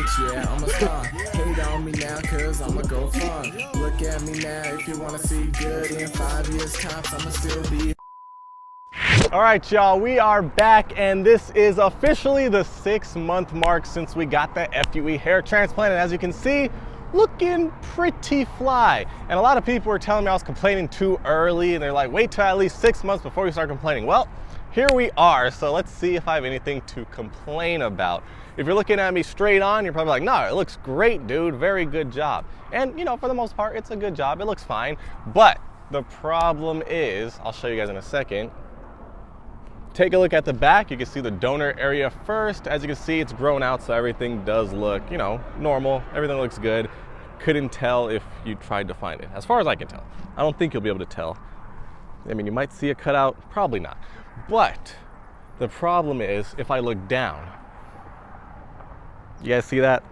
bitch, yeah, I'm a star. Hate on me now, cause I'ma go far. Look at me now, if you wanna see good in 5 years tops, I'ma still be. All right, y'all, we are back, and this is officially the 6-month mark since we got the FUE hair transplant, and as you can see, looking pretty fly. And a lot of people were telling me I was complaining too early, and they're like, wait till at least 6 months before you start complaining. Well, here we are, so let's see if I have anything to complain about. If you're looking at me straight on, you're probably like, no, it looks great, dude, very good job. And you know, for the most part, it's a good job, it looks fine. But the problem is, I'll show you guys in a second. Take a look at the back. You can see the donor area first. As you can see, it's grown out, so everything does look, you know, normal. Everything looks good. Couldn't tell if you tried to find it, as far as I can tell. I don't think you'll be able to tell. I mean, you might see a cutout, probably not. But the problem is, if I look down, you guys see that?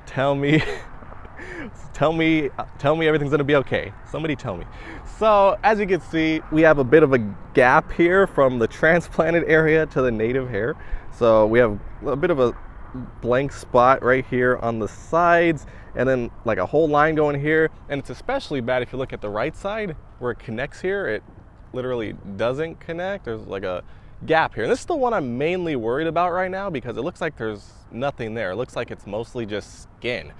Tell me, tell me everything's gonna be okay. Somebody tell me. So as you can see, we have a bit of a gap here from the transplanted area to the native hair. So we have a bit of a blank spot right here on the sides, and then like a whole line going here. And it's especially bad if you look at the right side where it connects here. It literally doesn't connect. There's like a gap here. And this is the one I'm mainly worried about right now because it looks like there's nothing there. It looks like it's mostly just skin.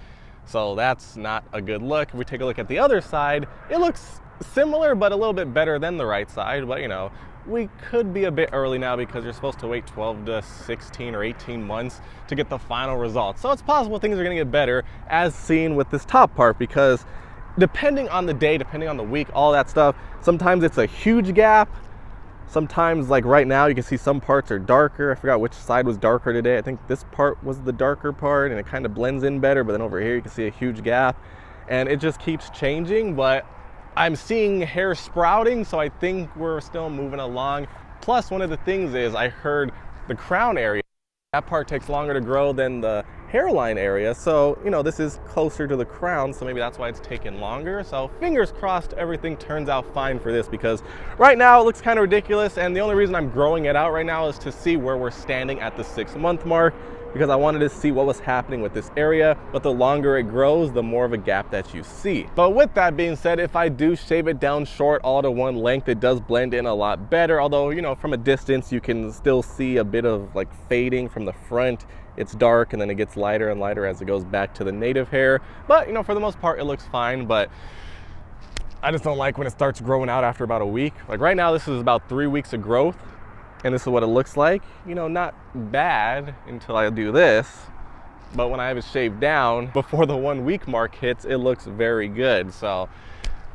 So that's not a good look. If we take a look at the other side, it looks similar but a little bit better than the right side. But you know, we could be a bit early now because you're supposed to wait 12 to 16 or 18 months to get the final results. So it's possible things are gonna get better as seen with this top part, because depending on the day, depending on the week, all that stuff, sometimes it's a huge gap. Sometimes, like right now, you can see some parts are darker. I forgot which side was darker today. I think this part was the darker part and it kind of blends in better, but then over here you can see a huge gap and it just keeps changing. But I'm seeing hair sprouting, so I think we're still moving along. Plus, one of the things is I heard the crown area, that part takes longer to grow than the hairline area. So, you know, this is closer to the crown, so maybe that's why it's taking longer. So fingers crossed everything turns out fine for this, because right now it looks kind of ridiculous. And the only reason I'm growing it out right now is to see where we're standing at the 6-month mark, because I wanted to see what was happening with this area. But the longer it grows, the more of a gap that you see. But with that being said, if I do shave it down short all to one length, it does blend in a lot better. Although, you know, from a distance, you can still see a bit of like fading from the front. It's dark and then it gets lighter and lighter as it goes back to the native hair. But, you know, for the most part, it looks fine. But I just don't like when it starts growing out after about a week. Like right now, this is about 3 weeks of growth. And this is what it looks like. You know, not bad until I do this. But when I have it shaved down before the 1 week mark hits, it looks very good. So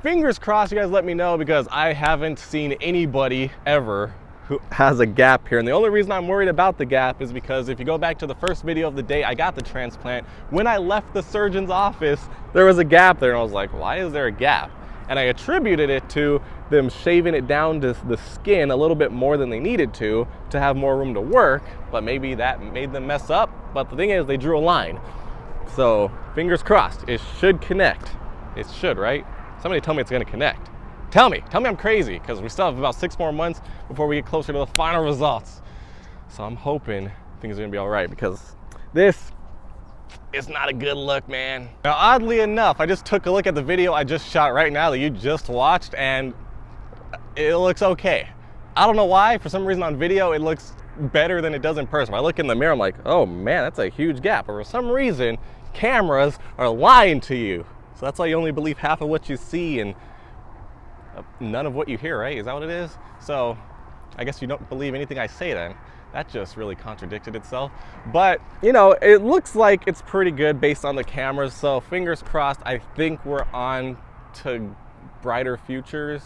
fingers crossed, you guys let me know, because I haven't seen anybody ever who has a gap here. And the only reason I'm worried about the gap is because if you go back to the first video of the day I got the transplant, when I left the surgeon's office, there was a gap there. And I was like, why is there a gap? And I attributed it to them shaving it down to the skin a little bit more than they needed to have more room to work. But maybe that made them mess up. But the thing is, they drew a line. So fingers crossed, it should connect. It should, right? Somebody tell me it's gonna connect. Tell me I'm crazy, because we still have about 6 more months before we get closer to the final results. So I'm hoping things are gonna be all right, because this is not a good look, man. Now, oddly enough, I just took a look at the video I just shot right now that you just watched, and it looks okay. I don't know why. For some reason on video, it looks better than it does in person. When I look in the mirror, I'm like, oh man, that's a huge gap. But for some reason, cameras are lying to you. So that's why you only believe half of what you see and none of what you hear, right? Is that what it is? So I guess you don't believe anything I say then. That just really contradicted itself. But, you know, it looks like it's pretty good based on the cameras. So fingers crossed, I think we're on to brighter futures,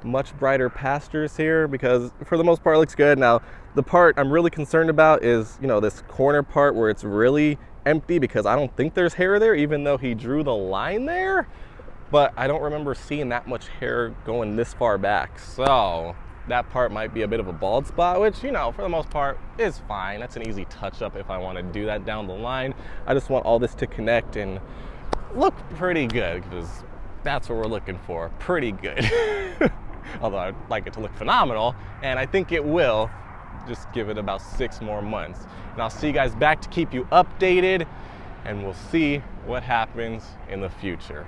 much brighter pastures here, because for the most part it looks good. Now, the part I'm really concerned about is, you know, this corner part where it's really empty, because I don't think there's hair there, even though he drew the line there. But I don't remember seeing that much hair going this far back. So that part might be a bit of a bald spot, which, you know, for the most part is fine. That's an easy touch up if I want to do that down the line. I just want all this to connect and look pretty good, because that's what we're looking for, pretty good. Although I'd like it to look phenomenal, and I think it will. Just give it about 6 more months. And I'll see you guys back to keep you updated. and we'll see what happens in the future.